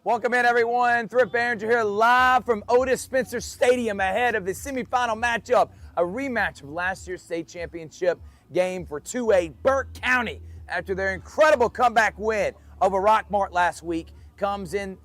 Welcome in, everyone. Thrift Behringer here live from Odis Spencer Stadium ahead of the semifinal matchup, a rematch of last year's state championship game for 2A. Burke County, after their incredible comeback win over Rockmart last week, comes in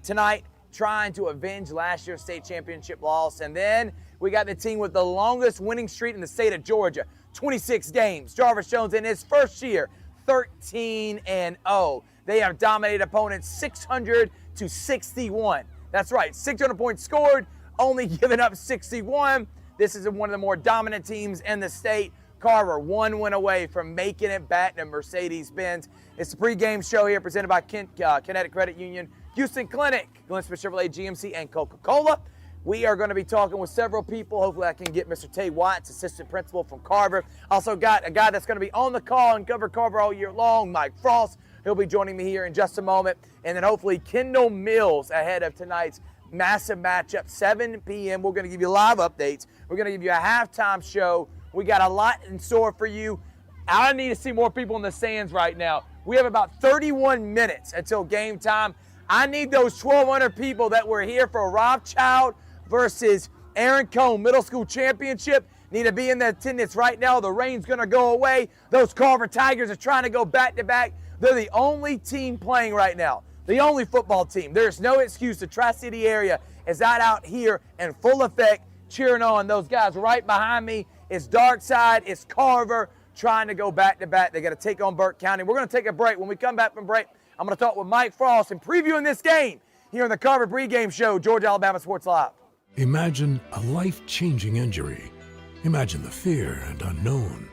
tonight trying to avenge last year's state championship loss. And then we got the team with the longest winning streak in the state of Georgia, 26 games. Jarvis Jones in his first year, 13-0. They have dominated opponents 600-61. That's right, 600 points scored, only giving up 61. This is one of the more dominant teams in the state. Carver, one win away from making it back to Mercedes-Benz. It's the pregame show here presented by Kinetic Credit Union, Houston Clinic, Glen Smith Chevrolet, GMC, and Coca-Cola. We are going to be talking with several people. Hopefully I can get Mr. Tay Watts, assistant principal from Carver. Also got a guy that's going to be on the call and cover Carver all year long, Mike Frost. He'll be joining me here in just a moment. And then hopefully Kendall Mills ahead of tonight's massive matchup, 7 p.m. We're going to give you live updates. We're going to give you a halftime show. We got a lot in store for you. I need to see more people in the stands right now. We have about 31 minutes until game time. I need those 1,200 people that were here for Rothschild versus Aaron Cone Middle School Championship. Need to be in the attendance right now. The rain's going to go away. Those Carver Tigers are trying to go back-to-back. They're the only team playing right now, the only football team. There's no excuse. The Tri-City area is out here in full effect, cheering on those guys right behind me. It's Darkside, it's Carver, trying to go back-to-back. They got to take on Burke County. We're going to take a break. When we come back from break, I'm going to talk with Mike Frost and previewing this game here on the Carver Pregame Show, Georgia, Alabama Sports Live. Imagine a life-changing injury. Imagine the fear and unknown.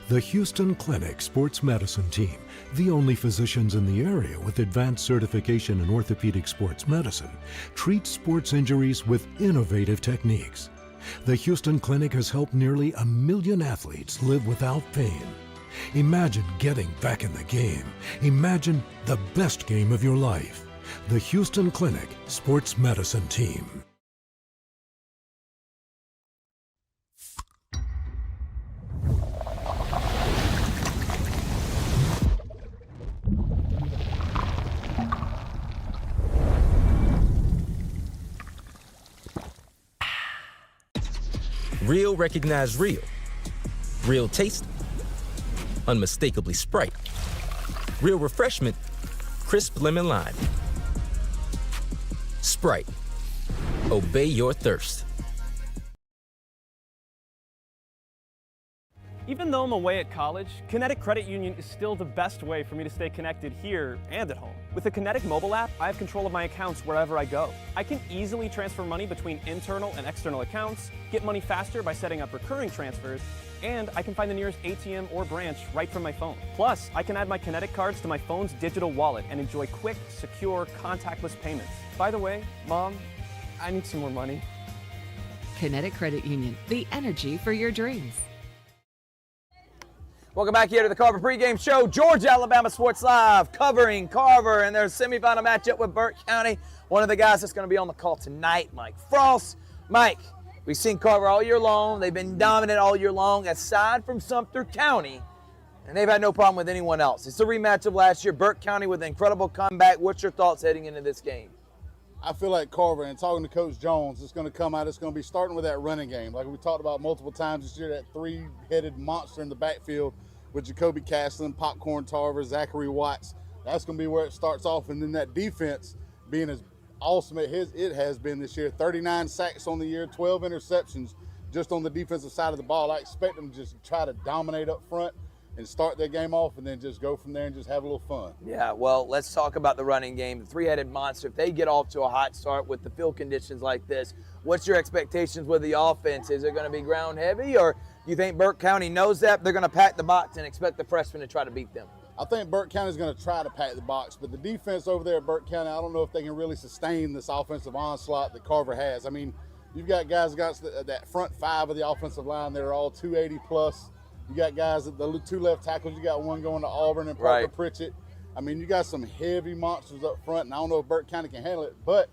The Houston Clinic Sports Medicine Team, the only physicians in the area with advanced certification in orthopedic sports medicine, treats sports injuries with innovative techniques. The Houston Clinic has helped nearly 1 million athletes live without pain. Imagine getting back in the game. Imagine the best game of your life. The Houston Clinic Sports Medicine Team. Real recognize real. Real taste, unmistakably Sprite. Real refreshment, crisp lemon lime. Sprite, obey your thirst. Even though I'm away at college, Kinetic Credit Union is still the best way for me to stay connected here and at home. With the Kinetic mobile app, I have control of my accounts wherever I go. I can easily transfer money between internal and external accounts, get money faster by setting up recurring transfers, and I can find the nearest ATM or branch right from my phone. Plus, I can add my Kinetic cards to my phone's digital wallet and enjoy quick, secure, contactless payments. By the way, Mom, I need some more money. Kinetic Credit Union, the energy for your dreams. Welcome back here to the Carver Pregame Show, Georgia, Alabama Sports Live, covering Carver and their semifinal matchup with Burke County. One of the guys that's going to be on the call tonight, Mike Frost. Mike, we've seen Carver all year long. They've been dominant all year long, aside from Sumter County, and they've had no problem with anyone else. It's a rematch of last year. Burke County with an incredible comeback. What's your thoughts heading into this game? I feel like Carver, and talking to Coach Jones, it's going to come out, it's going to be starting with that running game. Like we talked about multiple times this year, that three-headed monster in the backfield with Jacoby Castlin, Popcorn Tarver, Zachary Watts. That's going to be where it starts off. And then that defense being as awesome as it has been this year, 39 sacks on the year, 12 interceptions just on the defensive side of the ball. I expect them to just try to dominate up front and start their game off and then just go from there and just have a little fun. Yeah, well, let's talk about the running game, the three-headed monster. If they get off to a hot start with the field conditions like this, what's your expectations with the offense? Is it going to be ground heavy, or do you think Burke County knows that they're going to pack the box and expect the freshmen to try to beat them? I think Burke County is going to try to pack the box, but the defense over there at Burke County, I don't know if they can really sustain this offensive onslaught that Carver has. I mean, you've got guys against that front five of the offensive line that are all 280 plus. You got guys at the two left tackles. You got one going to Auburn and Parker Pritchett. I mean, you got some heavy monsters up front, and I don't know if Burke County can handle it. But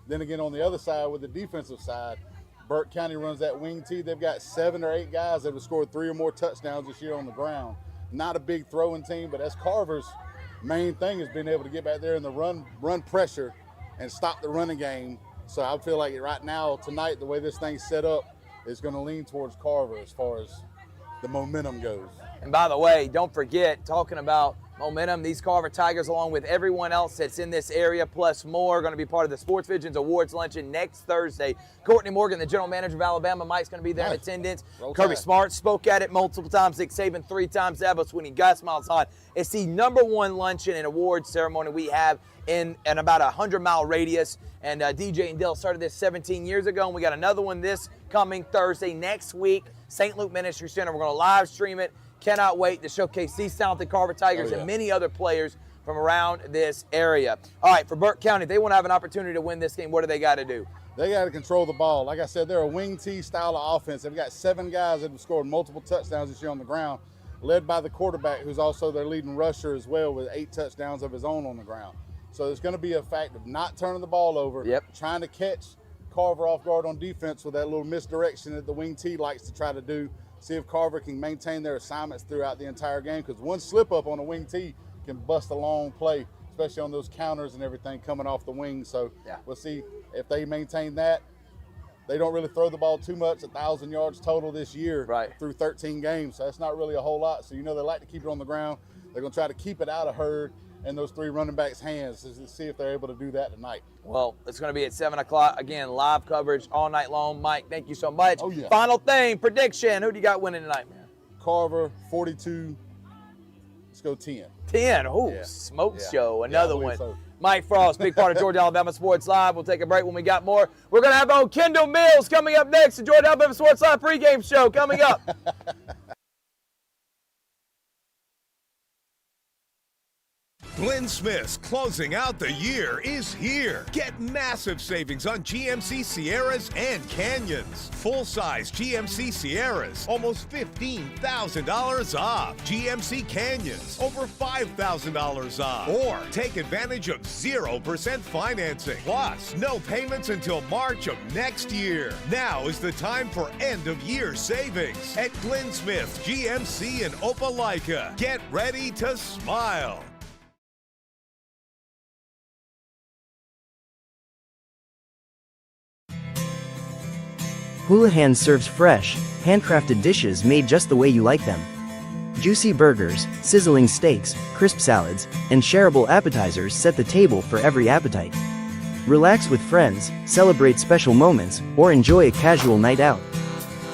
then again, on the other side, with the defensive side, Burke County runs that wing tee. They've got 7 or 8 guys that have scored 3 or more touchdowns this year on the ground. Not a big throwing team, but that's Carver's main thing is being able to get back there in the run pressure and stop the running game. So I feel like right now, tonight, the way this thing's set up is going to lean towards Carver as far as the momentum goes. And by the way, don't forget, talking about momentum, these Carver Tigers, along with everyone else that's in this area, plus more, are going to be part of the Sports Visions Awards Luncheon next Thursday. Courtney Morgan, the general manager of Alabama, Mike's going to be there in attendance. Kirby Smart spoke at it multiple times. Nick Saban 3 times. Dabo Swinney, Gus Miles Hahn. It's the #1 luncheon and awards ceremony we have in about a 100-mile radius. And DJ and Dill started this 17 years ago, and we got another one this coming Thursday next week, St. Luke Ministry Center. We're going to live stream it. Cannot wait to showcase these talented Carver Tigers and many other players from around this area. All right, for Burke County, if they want to have an opportunity to win this game, what do they got to do? They got to control the ball. Like I said, they're a wing T style of offense. They've got 7 guys that have scored multiple touchdowns this year on the ground, led by the quarterback, who's also their leading rusher as well, with 8 touchdowns of his own on the ground. So it's going to be a fact of not turning the ball over, trying to catch Carver off guard on defense with that little misdirection that the wing T likes to try to do. See if Carver can maintain their assignments throughout the entire game, because one slip up on a wing T can bust a long play, especially on those counters and everything coming off the wing. So we'll see if they maintain that. They don't really throw the ball too much, 1,000 yards total this year through 13 games. So that's not really a whole lot. So they like to keep it on the ground. They're going to try to keep it out of Hurd and those 3 running backs' hands to see if they're able to do that tonight. Well, it's going to be at 7 o'clock. Again, live coverage all night long. Mike, thank you so much. Oh, yeah. Final thing, prediction. Who do you got winning tonight, man? Carver, 42. Let's go 10. 10. Oh, smoke show. Another one. So. Mike Frost, big part of Georgia Alabama Sports Live. We'll take a break when we got more. We're going to have on Kendall Mills coming up next. The Georgia Alabama Sports Live pregame show coming up. Glenn Smith's closing out the year is here. Get massive savings on GMC Sierras and Canyons. Full-size GMC Sierras, almost $15,000 off. GMC Canyons, over $5,000 off. Or take advantage of 0% financing. Plus, no payments until March of next year. Now is the time for end-of-year savings at Glenn Smith's GMC in Opelika. Get ready to smile. Houlihan serves fresh, handcrafted dishes made just the way you like them. Juicy burgers, sizzling steaks, crisp salads, and shareable appetizers set the table for every appetite. Relax with friends, celebrate special moments, or enjoy a casual night out.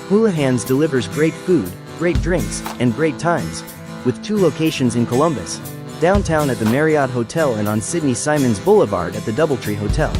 Houlihan's delivers great food, great drinks, and great times, with 2 locations in Columbus, downtown at the Marriott Hotel and on Sidney Simons Boulevard at the Doubletree Hotel.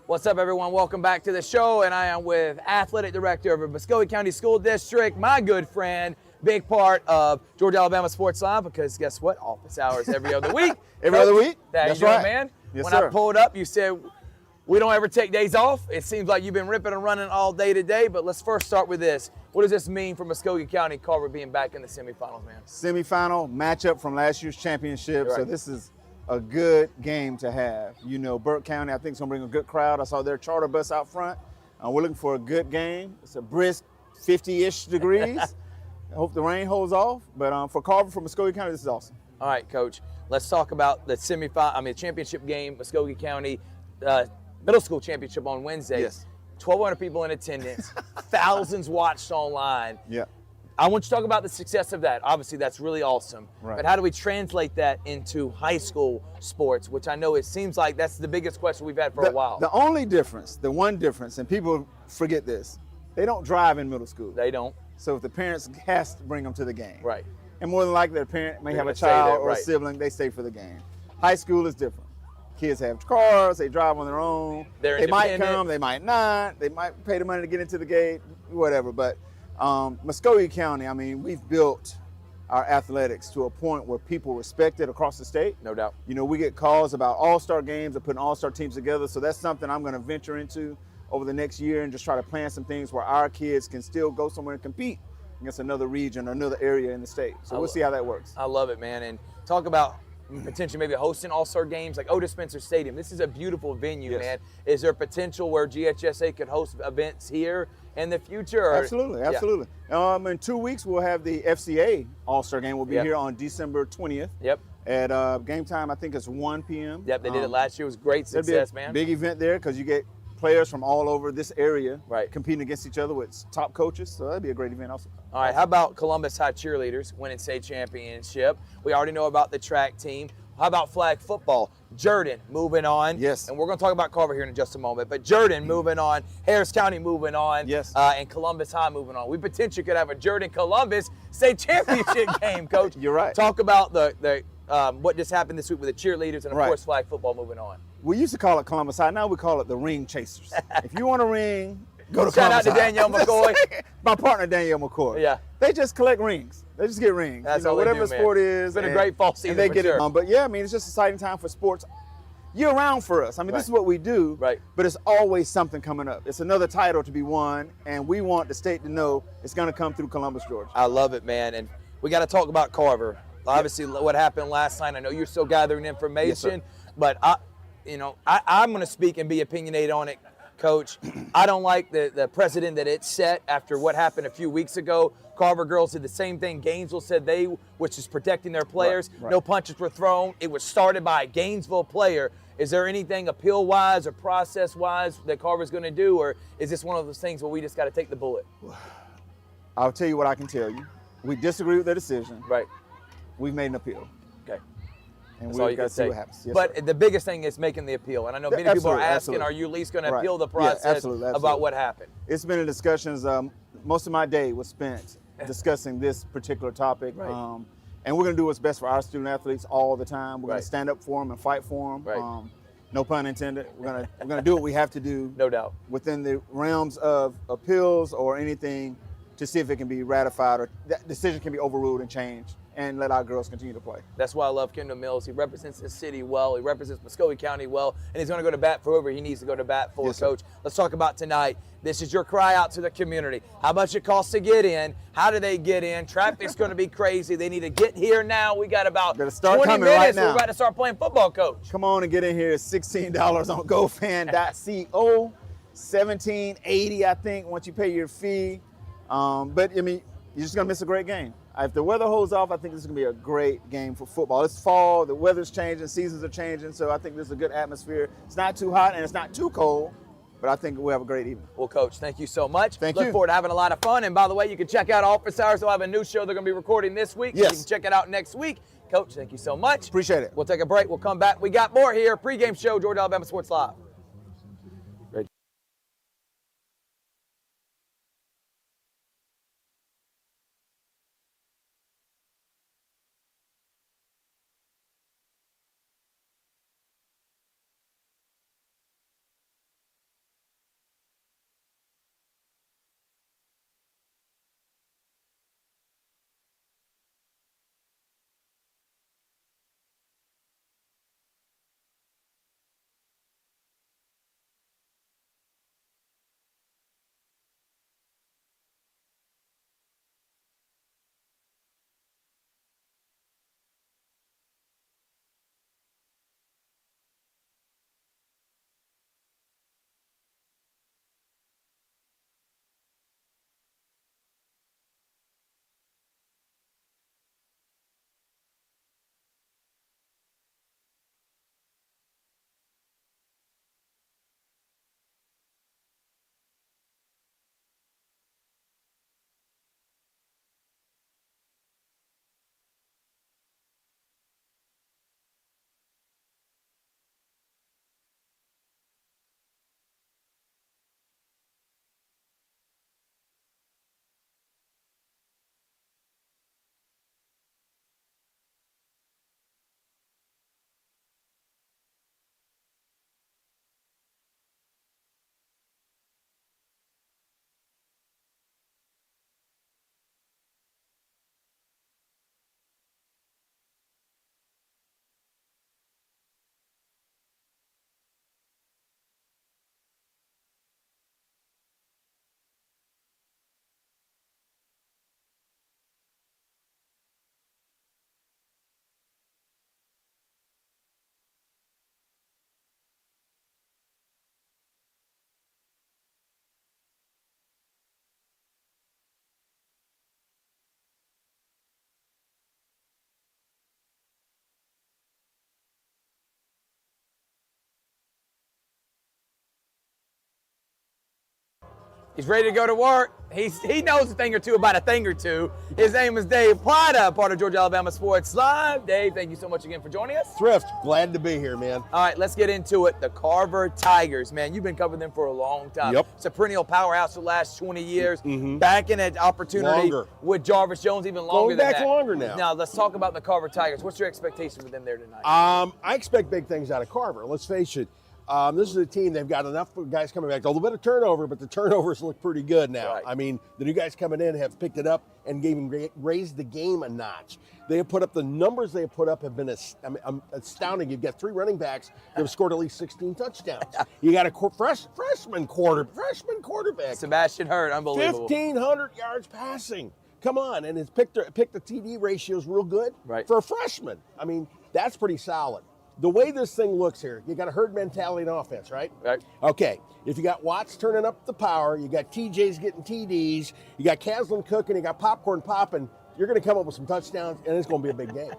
What's up, everyone? Welcome back to the show, and I am with Athletic Director of Muskogee County School District, my good friend, big part of Georgia Alabama Sports Live, because guess what? Office hours every other week. Every other week? That's right, man. Yes, when sir. I pulled up, you said we don't ever take days off. It seems like you've been ripping and running all day today, but let's first start with this. What does this mean for Muskogee County Carver being back in the semifinals, man? Semifinal matchup from last year's championship, Right. so this is a good game to have. You know, Burke County, I think, is going to bring a good crowd. I saw their charter bus out front. We're looking for a good game. It's a brisk 50-ish degrees. I hope the rain holds off. But for Carver, from Muskogee County, this is awesome. All right, Coach. Let's talk about the championship game, Muskogee County middle school championship on Wednesday. Yes. 1,200 people in attendance, thousands watched online. Yeah. I want you to talk about the success of that. Obviously, that's really awesome. Right. But how do we translate that into high school sports, which I know it seems like that's the biggest question we've had for a while. The only difference, the one difference, and people forget this, they don't drive in middle school. They don't. So if the parents has to bring them to the game. Right. And more than likely, their parent may They're have a gonna stay child there, or a right. sibling, they stay for the game. High school is different. Kids have cars, they drive on their own. They're They might independent. come, they might not. They might pay the money to get into the gate, whatever. But Muskogee County, I mean, we've built our athletics to a point where people respect it across the state. No doubt. You know, we get calls about all-star games and putting all-star teams together. So that's something I'm going to venture into over the next year and just try to plan some things where our kids can still go somewhere and compete against another region or another area in the state. So we'll see how that works. I love it, man. And talk about potentially maybe hosting all-star games like Odis Spencer Stadium. This is a beautiful venue, Yes. man. Is there potential where GHSA could host events here in the future? Or? Absolutely, Yeah. absolutely. In 2 weeks, we'll have the FCA All-Star Game. We'll be Yep. here on December 20th. Yep. At game time, I think it's 1 p.m. Yep, they did it last year. It was great That'd be a success, man. big event there because you get players from all over this area Right. competing against each other with top coaches. So that'd be a great event also. All right, how about Columbus High Cheerleaders winning state championship? We already know about the track team. How about flag football? Jordan moving on. Yes. And we're going to talk about Carver here in just a moment. But Jordan moving on, Harris County moving on, Yes. And Columbus High moving on. We potentially could have a Jordan Columbus state championship game, Coach. You're right. Talk about the what just happened this week with the cheerleaders and, of Right. course, flag football moving on. We used to call it Columbus High. Now we call it the Ring Chasers. If you want a ring, go to Shout out Columbus to High. Danielle McCoy. My partner, Danielle McCoy. Yeah. They just collect rings. They just get rings. That's you know, all they whatever do, the man. sport is. It's been a and- great fall season And they for get sure. it. But yeah, I mean, it's just an exciting time for sports year round for us. I mean, Right. this is what we do. Right. But it's always something coming up. It's another title to be won, and we want the state to know it's going to come through Columbus, Georgia. I love it, man. And we got to talk about Carver. Obviously, what happened last night. I know you're still gathering information, but I'm going to speak and be opinionated on it, Coach. I don't like the precedent that it set after what happened a few weeks ago. Carver girls did the same thing. Gainesville said which is protecting their players. Right. No punches were thrown. It was started by a Gainesville player. Is there anything appeal-wise or process-wise that Carver's going to do, or is this one of those things where we just got to take the bullet? I'll tell you what I can tell you. We disagree with their decision. Right. We've made an appeal. Okay. And That's all you we've got can to see say. what happens. Yes, But sir. the biggest thing is making the appeal. And I know Yeah, many people are absolutely, asking, absolutely. are you at least going to Right. appeal the Yeah, process absolutely, about absolutely. what happened? It's been in discussions. Most of my day was spent discussing this particular topic. Right. And we're going to do what's best for our student athletes all the time. We're going Right. to stand up for them and fight for them. Right. No pun intended. We're going to do what we have to do No doubt. within the realms of appeals or anything to see if it can be ratified or that decision can be overruled and changed and let our girls continue to play. That's why I love Kendall Mills. He represents the city well. He represents Muskogee County well. And he's going to go to bat for whoever he needs to go to bat for, Yes, sir. Coach. Let's talk about tonight. This is your cry out to the community. How much it costs to get in? How do they get in? Traffic's going to be crazy. They need to get here now. We got about Better start 20 coming right minutes. now. We're about to start playing football, Coach. Come on and get in here. It's $16 on gofan.co. $17.80, I think, once you pay your fee. But I mean, you're just gonna miss a great game. If the weather holds off, I think this is gonna be a great game for football. It's fall, the weather's changing, seasons are changing, so I think this is a good atmosphere. It's not too hot and it's not too cold, but I think we'll have a great evening. Well, Coach, thank you so much. Thank Look you. forward to having a lot of fun. And by the way, you can check out Office Hours. They'll have a new show they're going to be recording this week. Yes. You can check it out next week. Coach, thank you so much. Appreciate it. We'll take a break. We'll come back. We got more here. Pregame show, Georgia Alabama Sports Live. He's ready to go to work. He knows a thing or two about a thing or two. His name is Dave Prada, part of Georgia Alabama Sports Live. Dave, thank you so much again for joining us. Thrift, glad to be here, man. All right, let's get into it. The Carver Tigers, man, you've been covering them for a long time. Yep. It's a perennial powerhouse for the last 20 years. Mm-hmm. Back in that opportunity Longer. with Jarvis Jones, even longer Going than back that. longer now. Now, let's talk about the Carver Tigers. What's your expectation for them there tonight? I expect big things out of Carver. Let's face it. This is a team, they've got enough guys coming back. A little bit of turnover, but the turnovers look pretty good now. Right. I mean, the new guys coming in have picked it up and raised the game a notch. They have put up, the numbers they have put up have been astounding. You've got 3 running backs that have scored at least 16 touchdowns. You got a freshman quarterback. Sebastian Hurd, unbelievable. 1,500 yards passing. Come on, and it's picked the TD ratios real good for a freshman. I mean, that's pretty solid. The way this thing looks here, you got a herd mentality in offense, right? Right. Okay, if you got Watts turning up the power, you got TJs getting TDs, you got Caslin cooking, you got popcorn popping, you're going to come up with some touchdowns, and it's going to be a big game.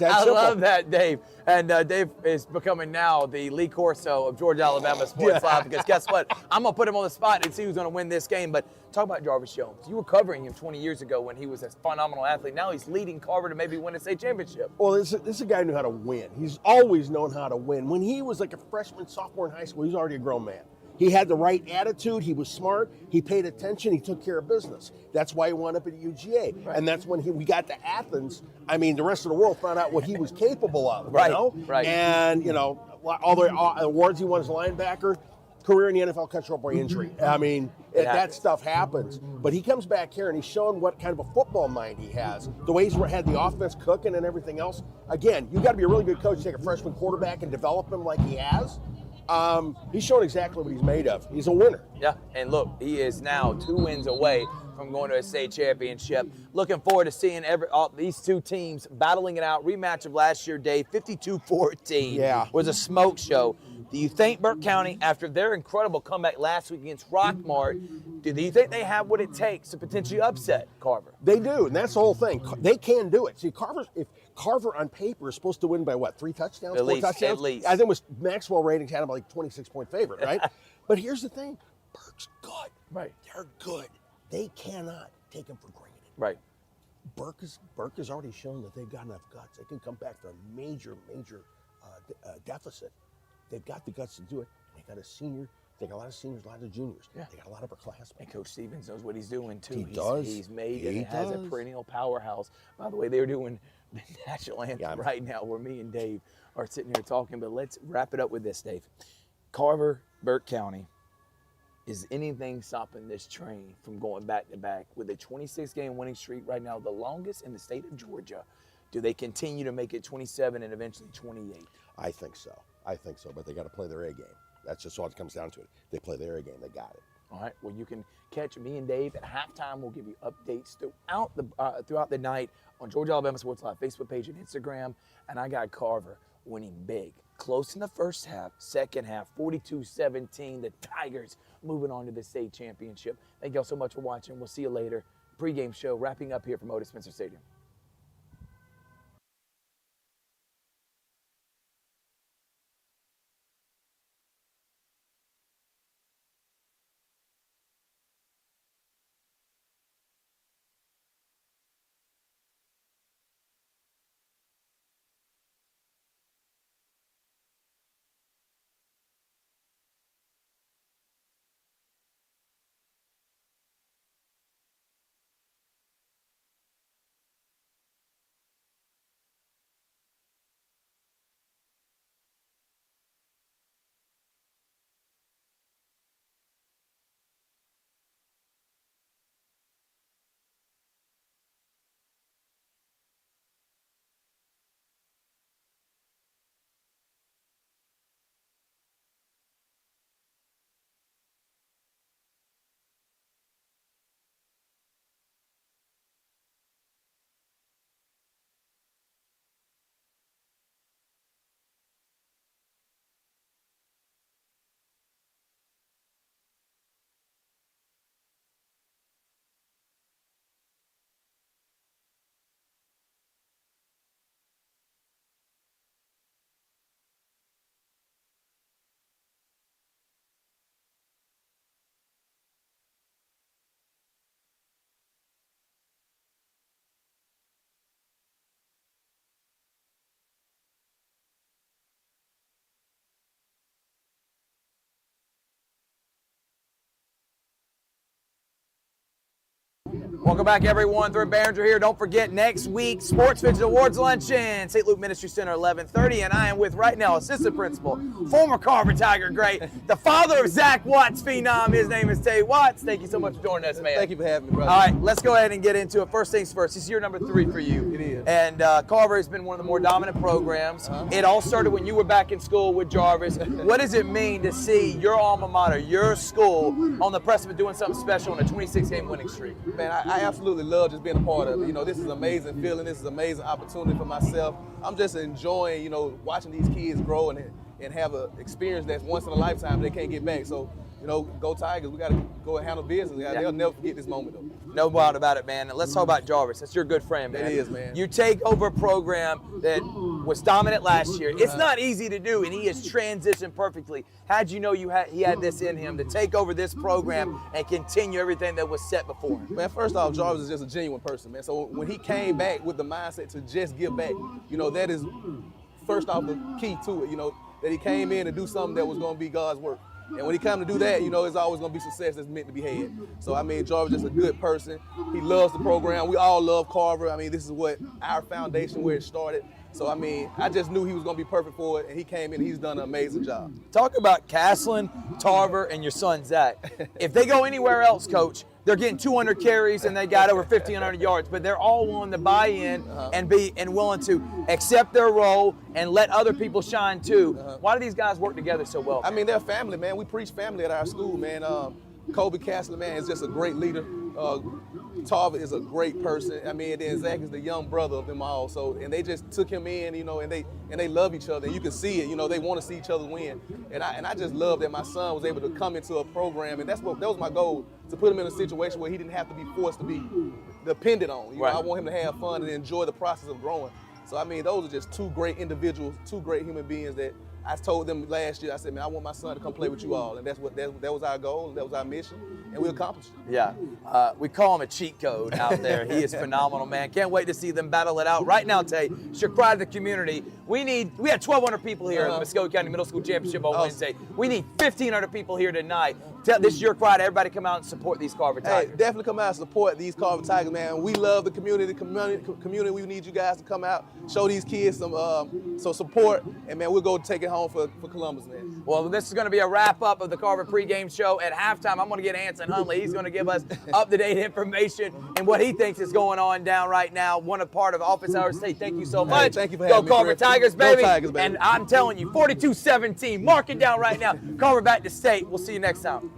I love that, Dave. And Dave is becoming now the Lee Corso of Georgia Alabama Sports Live, because guess what? I'm going to put him on the spot and see who's going to win this game. But talk about Jarvis Jones. You were covering him 20 years ago when he was a phenomenal athlete. Now he's leading Carver to maybe win a state championship. Well, this is a guy who knew how to win. He's always known how to win. When he was like a freshman, sophomore in high school, he was already a grown man. He had the right attitude. He was smart. He paid attention. He took care of business. That's why he wound up at UGA. Right. And that's when we got to Athens. I mean, the rest of the world found out what he was capable of. Right. You know? Right. And, you know, all the awards he won as a linebacker, career in the NFL cut short by injury. I mean, that stuff happens. But he comes back here and he's showing what kind of a football mind he has. The way he's had the offense cooking and everything else. Again, you got to be a really good coach to take a freshman quarterback and develop him like he has. He's shown exactly what he's made of. He's a winner. Yeah, and look, he is now 2 wins away from going to a state championship. Looking forward to seeing all these 2 teams battling it out. Rematch of last year, Dave, 52-14 was a smoke show. Do you think Burke County, after their incredible comeback last week against Rockmart, do you think they have what it takes to potentially upset Carver? They do, and that's the whole thing. They can do it. See, if Carver on paper is supposed to win by what, 3 touchdowns, 4 touchdowns? At least. I think it was Maxwell ratings had him like 26-point favorite, right? But here's the thing. Burke's good. Right. They're good. They cannot take them for granted. Right. Burke has already shown that they've got enough guts. They can come back from a major deficit. They've got the guts to do it. They got a senior. They got a lot of seniors, a lot of juniors. Yeah. They got a lot of upperclassmen. And Coach Stevens knows what he's doing, too. He does. He's made it. He has a perennial powerhouse. By the way, they're doing the national anthem right now where me and Dave are sitting here talking. But let's wrap it up with this, Dave. Carver, Burke County. Is anything stopping this train from going back to back with a 26-game winning streak right now, the longest in the state of Georgia? Do they continue to make it 27 and eventually 28? I think so. But they got to play their A game. That's just all it comes down to it. They play their A game. They got it. All right. Well, you can catch me and Dave at halftime. We'll give you updates throughout the night on Georgia Alabama Sports Live Facebook page and Instagram. And I got Carver winning big. Close in the first half, second half, 42-17. The Tigers moving on to the state championship. Thank y'all so much for watching. We'll see you later. Pregame show wrapping up here from Odis Spencer Stadium. Welcome back, everyone. Thurman Behringer here. Don't forget, next week, Sports Vision Awards Luncheon, St. Luke Ministry Center, 11:30. And I am with, right now, assistant principal, former Carver Tiger great, the father of Zach Watts phenom. His name is Tay Watts. Thank you so much for joining us, man. Thank you for having me, brother. All right, let's go ahead and get into it. First things first, this is year number 3 for you. It is. And Carver has been one of the more dominant programs. It all started when you were back in school with Jarvis. What does it mean to see your alma mater, your school, on the precipice of doing something special on a 26-game winning streak? Man, I absolutely love just being a part of it. You know, this is an amazing feeling. This is an amazing opportunity for myself. I'm just enjoying, you know, watching these kids grow and have an experience that's once in a lifetime they can't get back. So, you know, go Tigers. We got to go and handle business. They'll never forget this moment, though. No doubt about it, man. And let's talk about Jarvis. That's your good friend, man. It is, man. You take over a program that was dominant last year. It's not easy to do, and he has transitioned perfectly. How'd you know he had this in him to take over this program and continue everything that was set before him? Man, first off, Jarvis is just a genuine person, man. So when he came back with the mindset to just give back, you know, that is first off the key to it, you know, that he came in to do something that was going to be God's work. And when he come to do that, you know, it's always going to be success that's meant to be had. So, I mean, Jarvis is just a good person. He loves the program. We all love Carver. I mean, this is what our foundation, where it started. So, I mean, I just knew he was going to be perfect for it, and he came in and he's done an amazing job. Talk about Castlin, Tarver, and your son, Zach. If they go anywhere else, Coach, they're getting 200 carries and they got over 1,500 yards, but they're all willing to buy in and willing to accept their role and let other people shine too. Why do these guys work together so well? I mean, they're family, man. We preach family at our school, man. Kobe Castlin, man, is just a great leader. Tarver is a great person. I mean, and then Zach is the young brother of them all. So, and they just took him in, you know, and they love each other. And you can see it, you know, they want to see each other win. And I just love that my son was able to come into a program, and that was my goal, to put him in a situation where he didn't have to be forced to be dependent on. You know, I want him to have fun and enjoy the process of growing. So, I mean, those are just two great individuals, two great human beings that I told them last year. I said, man, I want my son to come play with you all. And that was our goal, and that was our mission, and we accomplished it. Yeah, we call him a cheat code out there. He is phenomenal, man. Can't wait to see them battle it out. Right now, Tay, it's your cry to the community. We had 1,200 people here at the Muskogee County Middle School Championship on Wednesday. We need 1,500 people here tonight. This is your cry to everybody come out and support these Carver Tigers. Hey, definitely come out and support these Carver Tigers, man. We love the community. We need you guys to come out, show these kids some support, and, man, we'll go take it home for Columbus, man. Well, this is going to be a wrap-up of the Carver pregame show. At halftime, I'm going to get Anson Huntley. He's going to give us up-to-date information and what he thinks is going on down right now. One part of Office Hours. Tay, thank you so much. Hey, thank you for having me. Go Carver Tigers, baby. Go Tigers, baby. And I'm telling you, 42-17. Mark it down right now. Carver back to state. We'll see you next time.